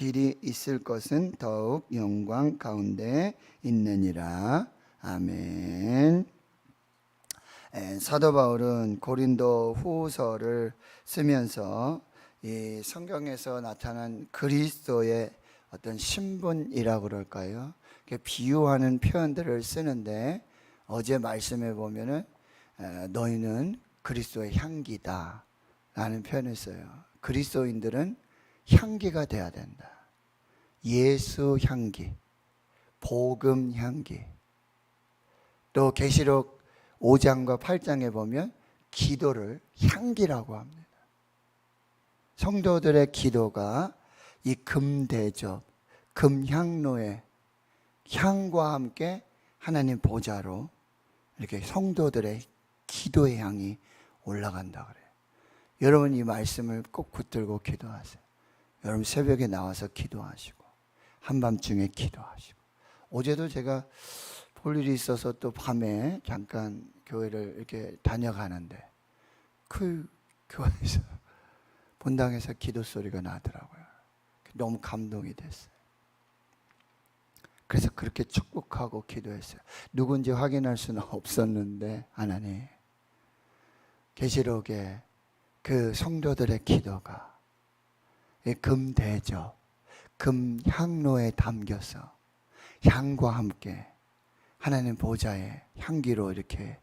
길이 있을 것은 더욱 영광 가운데 있느니라. 아멘. 사도 바울은 고린도 후서를 쓰면서 이 성경에서 나타난 그리스도의 어떤 신분이라고 그럴까요? 비유하는 표현들을 쓰는데, 어제 말씀해 보면은 너희는 그리스도의 향기다 라는 표현을 써요. 그리스도인들은 향기가 돼야 된다. 예수 향기, 복음 향기. 또 계시록 5장과 8장에 보면 기도를 향기라고 합니다. 성도들의 기도가 이 금대접, 금향로의 향과 함께 하나님 보좌로 이렇게 성도들의 기도의 향이 올라간다 그래요. 여러분 이 말씀을 꼭 붙들고 기도하세요. 여러분 새벽에 나와서 기도하시고 한밤중에 기도하시고. 어제도 제가 볼 일이 있어서 또 밤에 잠깐 교회를 이렇게 다녀가는데 그 교회에서 본당에서 기도 소리가 나더라고요. 너무 감동이 됐어요. 그래서 그렇게 축복하고 기도했어요. 누군지 확인할 수는 없었는데 하나님, 계시록에 그 성도들의 기도가 금대접, 금향로에 담겨서 향과 함께 하나님 보좌의 향기로 이렇게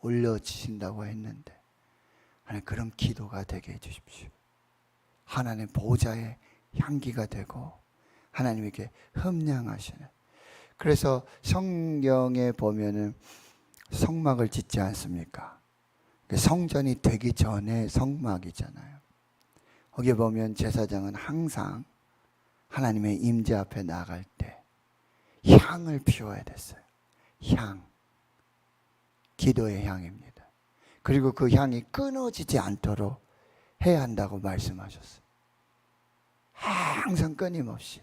올려주신다고 했는데, 하나님 그런 기도가 되게 해주십시오. 하나님 보좌의 향기가 되고 하나님에게 흠량하시는. 그래서 성경에 보면은 성막을 짓지 않습니까? 성전이 되기 전에 성막이잖아요. 거기에 보면 제사장은 항상 하나님의 임재 앞에 나갈 때 향을 피워야 됐어요. 향, 기도의 향입니다. 그리고 그 향이 끊어지지 않도록 해야 한다고 말씀하셨어요. 항상 끊임없이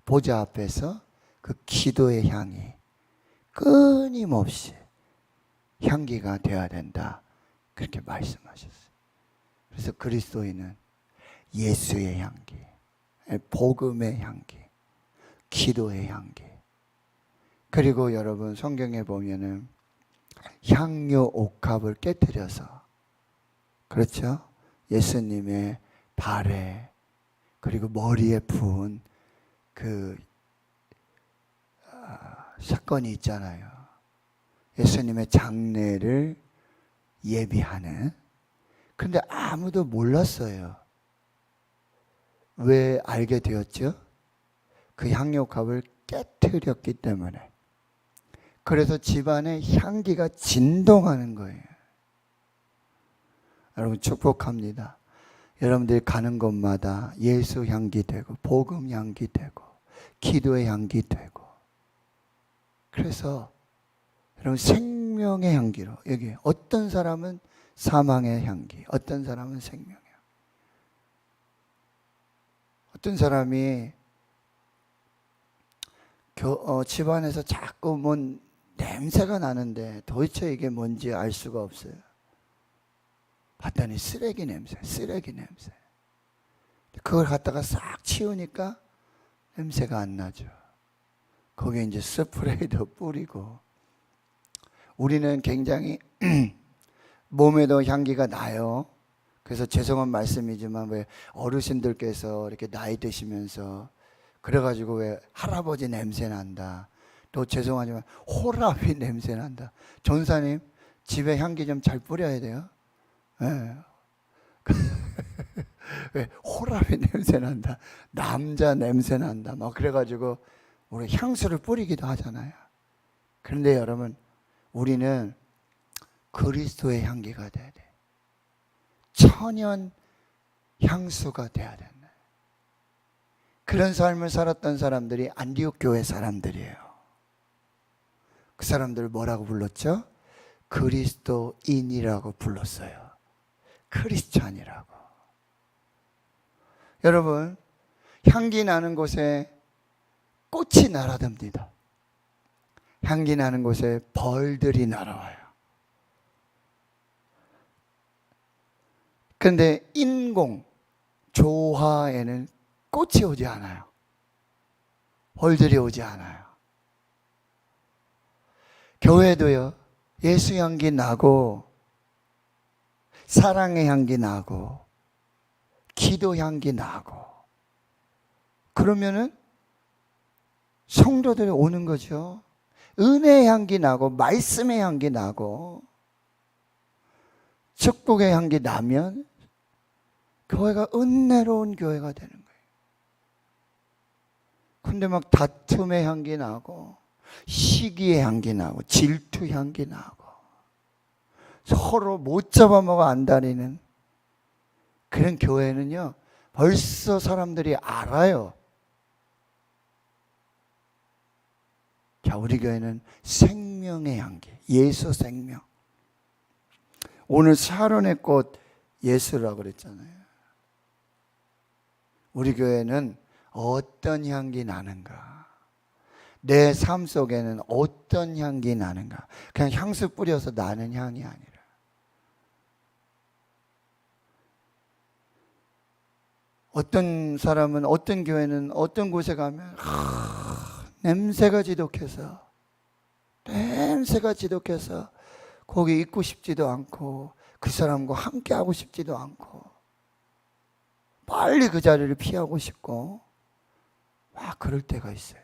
보좌 앞에서 그 기도의 향이 끊임없이 향기가 되어야 된다, 그렇게 말씀하셨어요. 그래서 그리스도인은 예수의 향기, 복음의 향기, 기도의 향기. 그리고 여러분 성경에 보면은 향료 옥합을 깨뜨려서, 그렇죠? 예수님의 발에 그리고 머리에 부은 그 사건이 있잖아요. 예수님의 장례를 예비하는. 그런데 아무도 몰랐어요. 왜 알게 되었죠? 그 향료갑을 깨뜨렸기 때문에. 그래서 집안에 향기가 진동하는 거예요. 여러분 축복합니다. 여러분들이 가는 곳마다 예수 향기 되고 복음 향기 되고 기도의 향기 되고. 그래서 여러분 생명의 향기로, 여기 어떤 사람은 사망의 향기, 어떤 사람은 생명의 향기. 어떤 사람이 집안에서 자꾸 뭔 냄새가 나는데 도대체 이게 뭔지 알 수가 없어요. 봤더니 쓰레기 냄새. 그걸 갖다가 싹 치우니까 냄새가 안 나죠. 거기에 이제 스프레이도 뿌리고. 우리는 굉장히 몸에도 향기가 나요. 그래서 죄송한 말씀이지만 왜 어르신들께서 이렇게 나이 드시면서 그래가지고 왜 할아버지 냄새 난다, 또 죄송하지만 호라비 냄새 난다. 전사님 집에 향기 좀 잘 뿌려야 돼요. 네. 왜 호라비 냄새 난다, 남자 냄새 난다, 막 그래가지고 우리 향수를 뿌리기도 하잖아요. 그런데 여러분 우리는 그리스도의 향기가 돼야 돼. 천연 향수가 돼야 된다. 그런 삶을 살았던 사람들이 안디옥 교회 사람들이에요. 그 사람들을 뭐라고 불렀죠? 그리스도인이라고 불렀어요. 크리스찬이라고. 여러분 향기 나는 곳에 꽃이 날아듭니다. 향기 나는 곳에 벌들이 날아와요. 그런데 인공 조화에는 꽃이 오지 않아요. 벌들이 오지 않아요. 교회도요, 예수 향기 나고, 사랑의 향기 나고, 기도 향기 나고, 그러면은 성도들이 오는 거죠. 은혜의 향기 나고, 말씀의 향기 나고, 축복의 향기 나면 교회가 은혜로운 교회가 되는 거예요. 근데 막 다툼의 향기 나고, 시기의 향기 나고, 질투 향기 나고, 서로 못 잡아먹어 안달이는 그런 교회는요, 벌써 사람들이 알아요. 자, 우리 교회는 생명의 향기, 예수 생명. 오늘 샤론의 꽃 예수라고 그랬잖아요. 우리 교회는 어떤 향기 나는가? 내 삶 속에는 어떤 향기 나는가? 그냥 향수 뿌려서 나는 향이 아니라, 어떤 사람은, 어떤 교회는 어떤 곳에 가면 냄새가 지독해서 거기 있고 싶지도 않고 그 사람과 함께 하고 싶지도 않고 빨리 그 자리를 피하고 싶고 막 그럴 때가 있어요.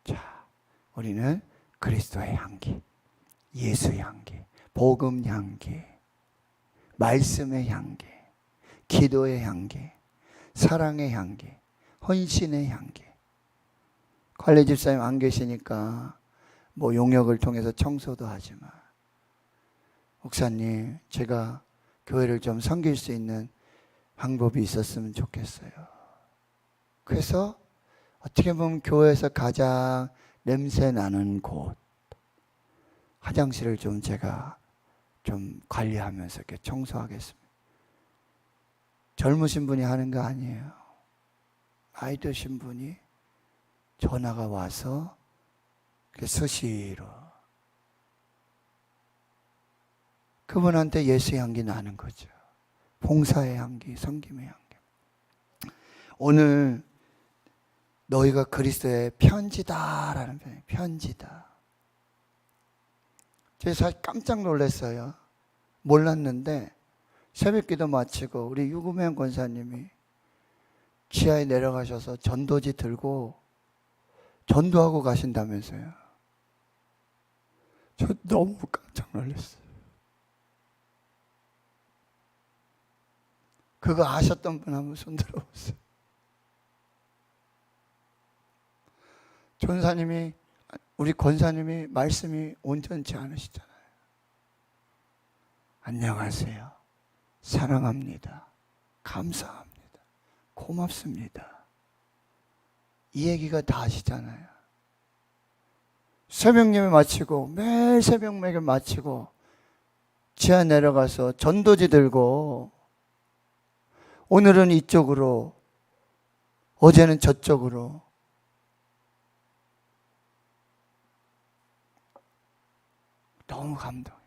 자, 우리는 그리스도의 향기, 예수의 향기, 복음 향기, 말씀의 향기, 기도의 향기, 사랑의 향기, 헌신의 향기. 관리 집사님 안 계시니까 뭐 용역을 통해서 청소도 하지만, 목사님 제가 교회를 좀 섬길 수 있는 방법이 있었으면 좋겠어요. 그래서 어떻게 보면 교회에서 가장 냄새 나는 곳, 화장실을 좀 제가 좀 관리하면서 이렇게 청소하겠습니다. 젊으신 분이 하는 거 아니에요. 나이 드신 분이 전화가 와서 수시로 그분한테 예수의 향기 나는 거죠. 봉사의 향기, 섬김의 향기. 오늘 너희가 그리스도의 편지다라는 표현이, 편지다. 제가 사실 깜짝 놀랐어요. 몰랐는데 새벽기도 마치고 우리 유구명 권사님이 지하에 내려가셔서 전도지 들고 전도하고 가신다면서요. 저 너무 깜짝 놀랐어요. 그거 아셨던 분 한번 손 들어보세요. 전사님이, 우리 권사님이 말씀이 온전치 않으시잖아요. 안녕하세요. 사랑합니다. 감사합니다. 고맙습니다. 이 얘기가 다 하시잖아요. 새벽 예배 마치고, 매일 새벽 예배 마치고 지하 내려가서 전도지 들고, 오늘은 이쪽으로, 어제는 저쪽으로. 너무 감동해요.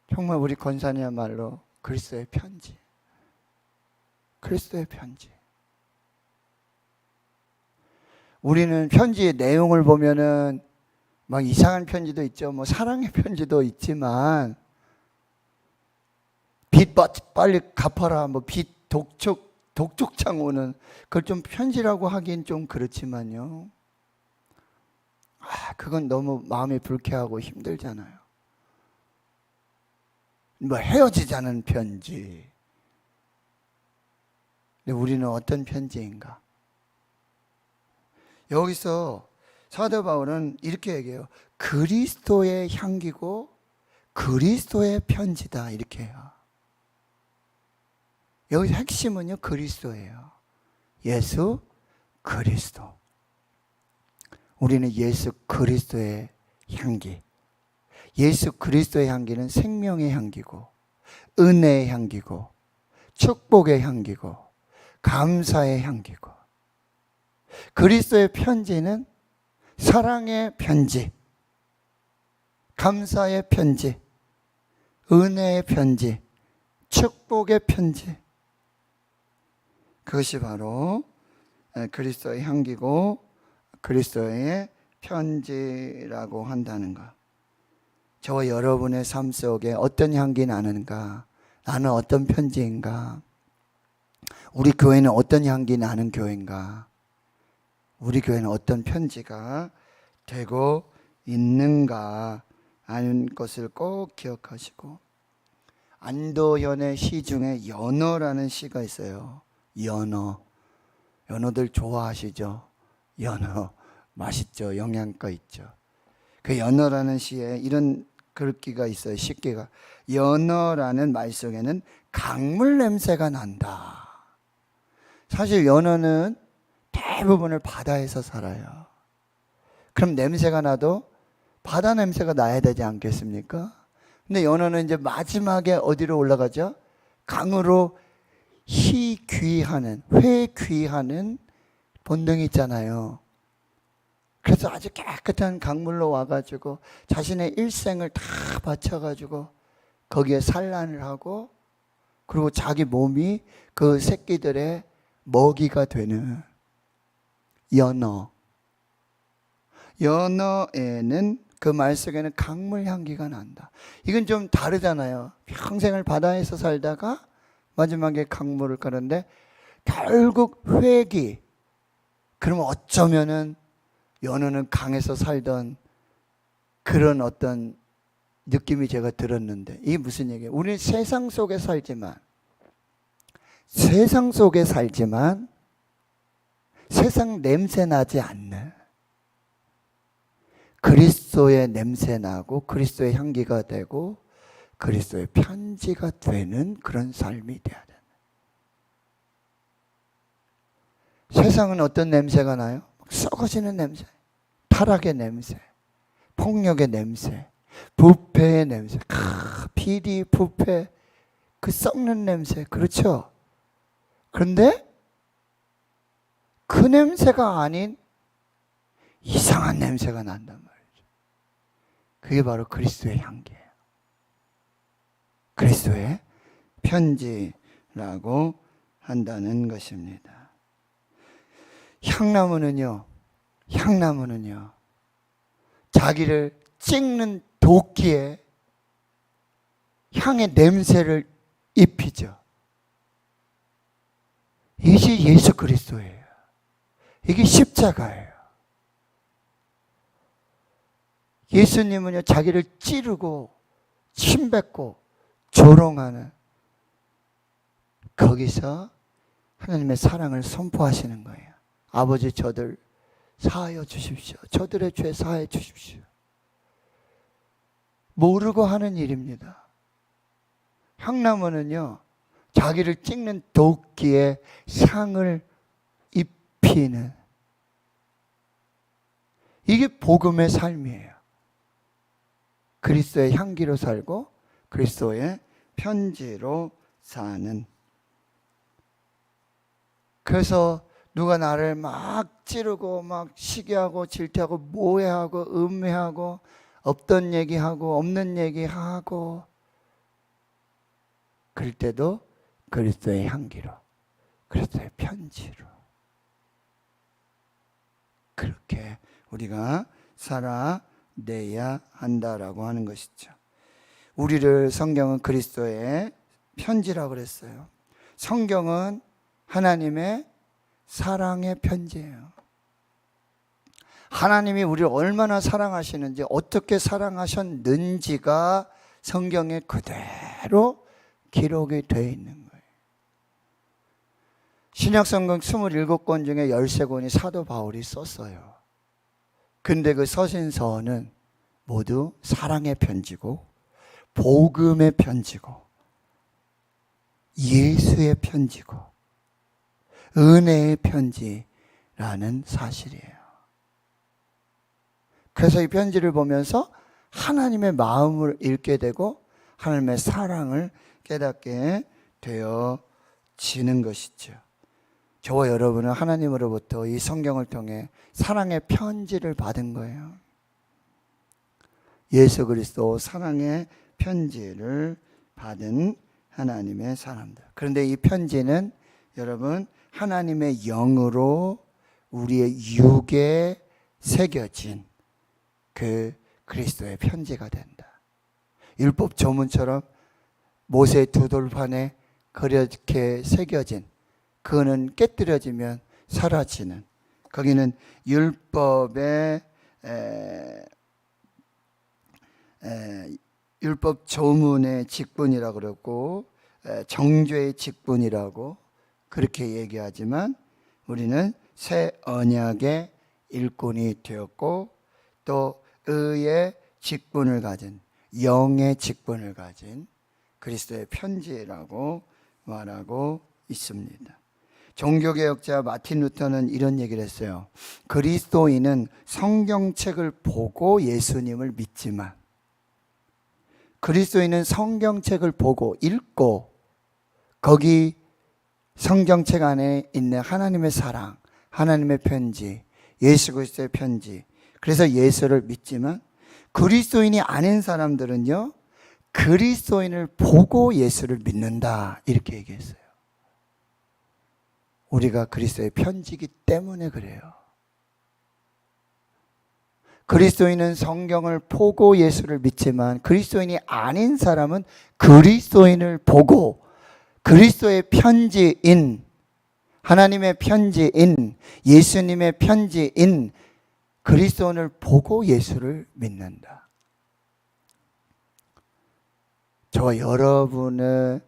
정말 우리 권사님이야말로 그리스도의 편지. 그리스도의 편지. 우리는 편지의 내용을 보면은 막 이상한 편지도 있죠. 뭐 사랑의 편지도 있지만, 빚 빨리 갚아라, 뭐 빚 독촉창 오는, 그걸 좀 편지라고 하긴 좀 그렇지만요. 그건 너무 마음이 불쾌하고 힘들잖아요. 뭐 헤어지자는 편지. 근데 우리는 어떤 편지인가? 여기서 사도 바울은 이렇게 얘기해요. 그리스도의 향기고 그리스도의 편지다, 이렇게 해요. 여기서 핵심은요, 그리스도예요. 예수 그리스도. 우리는 예수 그리스도의 향기. 예수 그리스도의 향기는 생명의 향기고, 은혜의 향기고, 축복의 향기고, 감사의 향기고, 그리스도의 편지는 사랑의 편지, 감사의 편지, 은혜의 편지, 축복의 편지. 그것이 바로 그리스도의 향기고 그리스도의 편지라고 한다는 것. 저와 여러분의 삶 속에 어떤 향기 나는가? 나는 어떤 편지인가? 우리 교회는 어떤 향기 나는 교회인가? 우리 교회는 어떤 편지가 되고 있는가 하는 것을 꼭 기억하시고, 안도현의 시 중에 연어라는 시가 있어요. 연어. 연어들 좋아하시죠? 연어 맛있죠? 영양가 있죠. 그 연어라는 시에 이런 글귀가 있어요. 시기가. 연어라는 말 속에는 강물 냄새가 난다. 사실 연어는 대부분을 바다에서 살아요. 그럼 냄새가 나도 바다 냄새가 나야 되지 않겠습니까? 근데 연어는 이제 마지막에 어디로 올라가죠? 강으로 희귀하는, 회귀하는 본능이 있잖아요. 그래서 아주 깨끗한 강물로 와가지고 자신의 일생을 다 바쳐가지고 거기에 산란을 하고, 그리고 자기 몸이 그 새끼들의 먹이가 되는 연어. 연어에는 그 말 속에는 강물 향기가 난다. 이건 좀 다르잖아요. 평생을 바다에서 살다가 마지막에 강물을 가는데 결국 회귀. 그러면 어쩌면은 연어는 강에서 살던 그런 어떤 느낌이 제가 들었는데, 이게 무슨 얘기예요? 우리는 세상 속에 살지만 세상 냄새 나지 않는 그리스도의 냄새 나고 그리스도의 향기가 되고 그리스도의 편지가 되는 그런 삶이 돼야 돼. 세상은 어떤 냄새가 나요? 썩어지는 냄새, 타락의 냄새, 폭력의 냄새, 부패의 냄새, 비리, 부패, 그 썩는 냄새, 그렇죠? 그런데 그 냄새가 아닌 이상한 냄새가 난단 말이죠. 그게 바로 그리스도의 향기예요. 그리스도의 편지라고 한다는 것입니다. 향나무는요, 자기를 찍는 도끼에 향의 냄새를 입히죠. 이것이 예수 그리스도예요. 이게 십자가예요. 예수님은요, 자기를 찌르고 침뱉고 조롱하는, 거기서 하나님의 사랑을 선포하시는 거예요. 아버지, 저들 사하여 주십시오. 저들의 죄 사하여 주십시오. 모르고 하는 일입니다. 향나무는요, 자기를 찍는 도끼에 향을 입히는, 이게 복음의 삶이에요. 그리스도의 향기로 살고 그리스도의 편지로 사는. 그래서 누가 나를 막 찌르고 막 시기하고 질투하고 모해하고 음해하고 없던 얘기하고 없는 얘기하고 그럴 때도 그리스도의 향기로, 그리스도의 편지로 그렇게 우리가 살아내야 한다라고 하는 것이죠. 우리를 성경은 그리스도의 편지라고 그랬어요. 성경은 하나님의 사랑의 편지예요. 하나님이 우리를 얼마나 사랑하시는지, 어떻게 사랑하셨는지가 성경에 그대로 기록이 되어 있는 거예요. 신약성경 27권 중에 13권이 사도 바울이 썼어요. 근데 그 서신서는 모두 사랑의 편지고 복음의 편지고 예수의 편지고 은혜의 편지라는 사실이에요. 그래서 이 편지를 보면서 하나님의 마음을 읽게 되고 하나님의 사랑을 깨닫게 되어지는 것이죠. 저와 여러분은 하나님으로부터 이 성경을 통해 사랑의 편지를 받은 거예요. 예수 그리스도 사랑의 편지를 받은 하나님의 사람들. 그런데 이 편지는 여러분 하나님의 영으로 우리의 육에 새겨진 그 그리스도의 편지가 된다. 율법 조문처럼 모세 두 돌판에 그렇게 새겨진, 그거는 깨뜨려지면 사라지는, 거기는 율법의 율법 조문의 직분이라고 그러고 정죄의 직분이라고 그렇게 얘기하지만 우리는 새 언약의 일꾼이 되었고 또 의의 직분을 가진, 영의 직분을 가진 그리스도의 편지라고 말하고 있습니다. 종교개혁자 마틴 루터는 이런 얘기를 했어요. 그리스도인은 성경책을 보고 예수님을 믿지만, 그리스도인은 성경책을 보고 읽고 거기 성경책 안에 있는 하나님의 사랑, 하나님의 편지, 예수 그리스도의 편지, 그래서 예수를 믿지만, 그리스도인이 아닌 사람들은요 그리스도인을 보고 예수를 믿는다 이렇게 얘기했어요. 우리가 그리스도의 편지이기 때문에 그래요. 그리스도인은 성경을 보고 예수를 믿지만 그리스도인이 아닌 사람은 그리스도인을 보고 그리스도의 편지인, 하나님의 편지인, 예수님의 편지인 그리스도인을 보고 예수를 믿는다. 저와 여러분의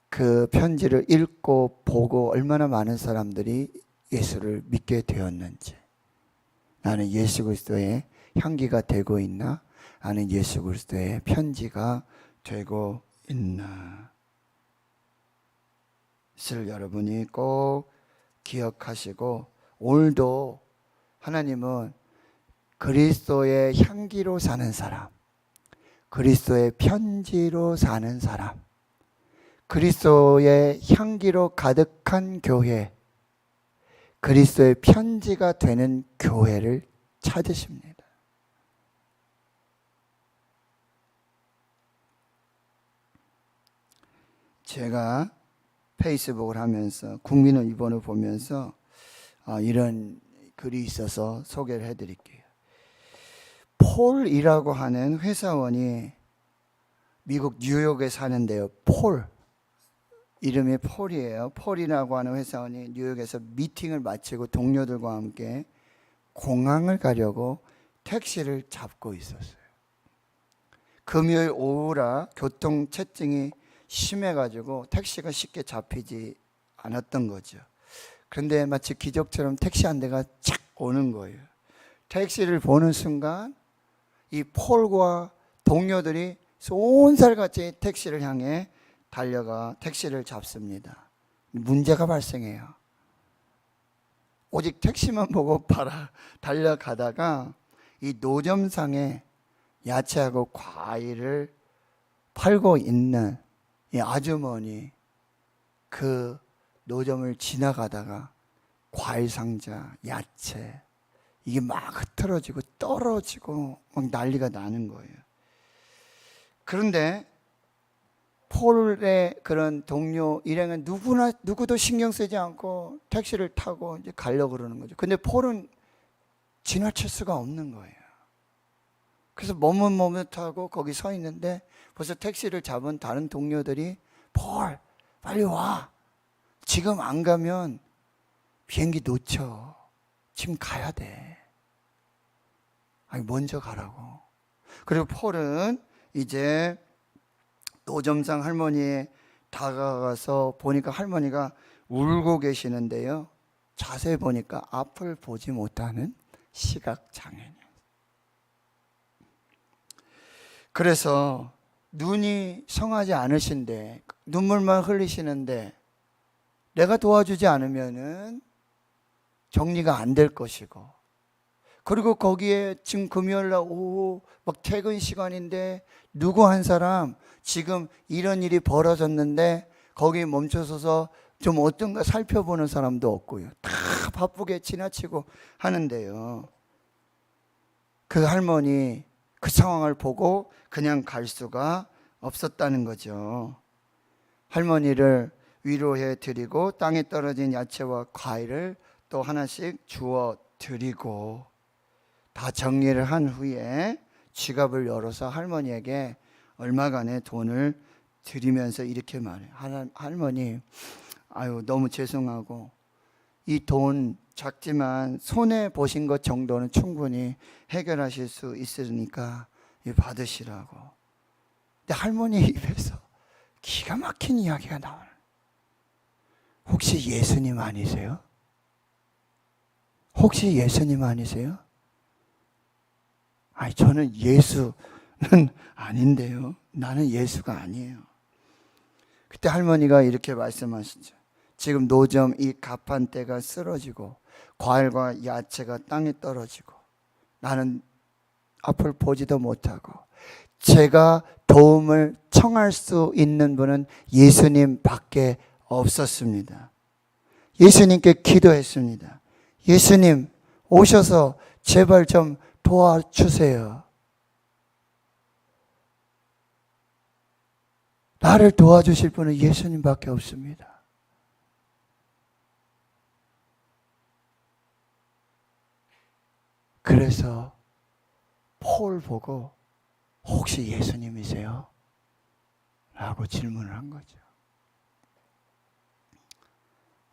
그 편지를 읽고 보고 얼마나 많은 사람들이 예수를 믿게 되었는지, 나는 예수 그리스도의 향기가 되고 있나? 나는 예수 그리스도의 편지가 되고 있나? 를 여러분이 꼭 기억하시고, 오늘도 하나님은 그리스도의 향기로 사는 사람, 그리스도의 편지로 사는 사람, 그리스도의 향기로 가득한 교회, 그리스도의 편지가 되는 교회를 찾으십니다. 제가 페이스북을 하면서 국민을 입원을 보면서 이런 글이 있어서 소개를 해드릴게요. 폴이라고 하는 회사원이 미국 뉴욕에 사는데요. 폴, 이름이 폴이에요. 폴이라고 하는 회사원이 뉴욕에서 미팅을 마치고 동료들과 함께 공항을 가려고 택시를 잡고 있었어요. 금요일 오후라 교통체증이 심해가지고 택시가 쉽게 잡히지 않았던 거죠. 그런데 마치 기적처럼 택시 한 대가 착 오는 거예요. 택시를 보는 순간 이 폴과 동료들이 쏜살같이 택시를 향해 달려가 택시를 잡습니다. 문제가 발생해요. 오직 택시만 보고 달려가다가 이 노점상에 야채하고 과일을 팔고 있는 이 아주머니, 그 노점을 지나가다가 과일 상자, 야채 이게 막 흐트러지고 떨어지고 막 난리가 나는 거예요. 그런데 폴의 그런 동료 일행은 누구도 신경 쓰지 않고 택시를 타고 이제 가려고 그러는 거죠. 근데 폴은 지나칠 수가 없는 거예요. 그래서 머뭇머뭇하고 거기 서 있는데 벌써 택시를 잡은 다른 동료들이 폴, 빨리 와. 지금 안 가면 비행기 놓쳐. 지금 가야 돼. 아니, 먼저 가라고. 그리고 폴은 이제 노점상 할머니에 다가가서 보니까 할머니가 울고 계시는데요. 자세히 보니까 앞을 보지 못하는 시각장애인. 그래서 눈이 성하지 않으신데 눈물만 흘리시는데 내가 도와주지 않으면은 정리가 안 될 것이고, 그리고 거기에 지금 금요일날 오후 막 퇴근 시간인데 누구 한 사람 지금 이런 일이 벌어졌는데 거기 멈춰서서 좀 어떤가 살펴보는 사람도 없고요. 다 바쁘게 지나치고 하는데요. 그 할머니 그 상황을 보고 그냥 갈 수가 없었다는 거죠. 할머니를 위로해 드리고 땅에 떨어진 야채와 과일을 또 하나씩 주어 드리고 다 정리를 한 후에 지갑을 열어서 할머니에게 얼마간의 돈을 드리면서 이렇게 말해요. 할머니, 아유 너무 죄송하고 이 돈 작지만 손해 보신 것 정도는 충분히 해결하실 수 있으니까 받으시라고. 근데 할머니 입에서 기가 막힌 이야기가 나와요. 혹시 예수님 아니세요? 혹시 예수님 아니세요? 아니 저는 예수는 아닌데요. 나는 예수가 아니에요. 그때 할머니가 이렇게 말씀하시죠. 지금 노점 이 가판대가 쓰러지고 과일과 야채가 땅에 떨어지고 나는 앞을 보지도 못하고 제가 도움을 청할 수 있는 분은 예수님 밖에 없었습니다. 예수님께 기도했습니다. 예수님 오셔서 제발 좀 도와주세요. 나를 도와주실 분은 예수님밖에 없습니다. 그래서 폴 보고 혹시 예수님이세요? 라고 질문을 한 거죠.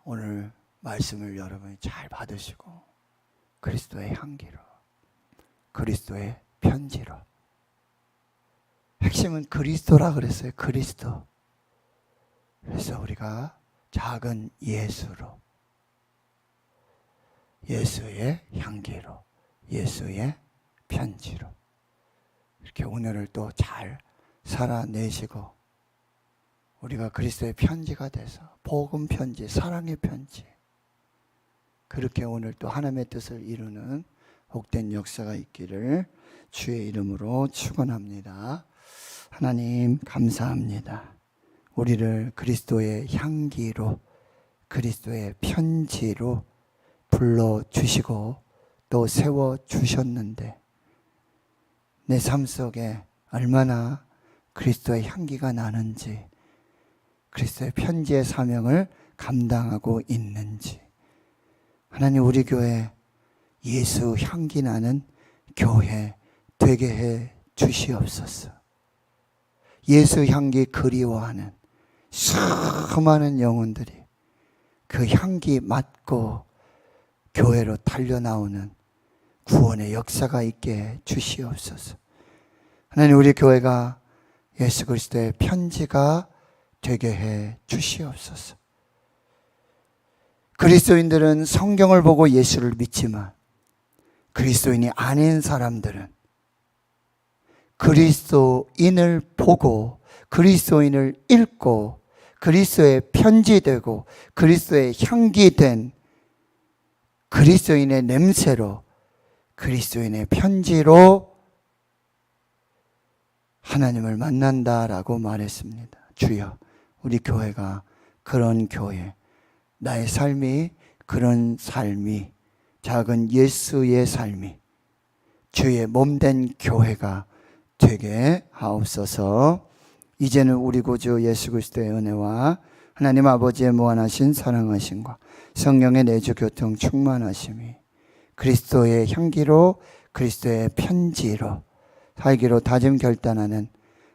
오늘 말씀을 여러분이 잘 받으시고 그리스도의 향기로, 그리스도의 편지로. 핵심은 그리스도라 그랬어요. 그리스도. 그래서 우리가 작은 예수로, 예수의 향기로, 예수의 편지로 이렇게 오늘을 또 잘 살아내시고 우리가 그리스도의 편지가 돼서 복음 편지, 사랑의 편지 그렇게 오늘 또 하나님의 뜻을 이루는 복된 역사가 있기를 주의 이름으로 축원합니다. 하나님 감사합니다. 우리를 그리스도의 향기로, 그리스도의 편지로 불러주시고 또 세워주셨는데 내 삶 속에 얼마나 그리스도의 향기가 나는지, 그리스도의 편지의 사명을 감당하고 있는지, 하나님 우리 교회 예수 향기 나는 교회 되게 해 주시옵소서. 예수 향기 그리워하는 수많은 영혼들이 그 향기 맡고 교회로 달려나오는 구원의 역사가 있게 주시옵소서. 하나님 우리 교회가 예수 그리스도의 편지가 되게 해 주시옵소서. 그리스도인들은 성경을 보고 예수를 믿지만 그리스도인이 아닌 사람들은 그리스도인을 보고 그리스도인을 읽고 그리스도의 편지되고 그리스도의 향기된 그리스도인의 냄새로 그리스도인의 편지로 하나님을 만난다라고 말했습니다. 주여 우리 교회가 그런 교회, 나의 삶이 그런 삶이 작은 예수의 삶이 주의 몸된 교회가 되게 하옵소서. 이제는 우리 구주 예수 그리스도의 은혜와 하나님 아버지의 무한하신 사랑하심과 성령의 내주 교통 충만하심이 그리스도의 향기로 그리스도의 편지로 살기로 다짐 결단하는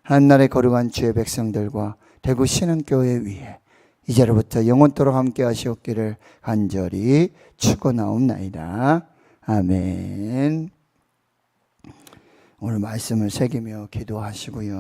하나님나라의 거룩한 주의 백성들과 대구 신흥교회 위에 이제로부터 영원토록 함께 하시옵기를 간절히 축원하옵나이다. 아멘. 오늘 말씀을 새기며 기도하시고요.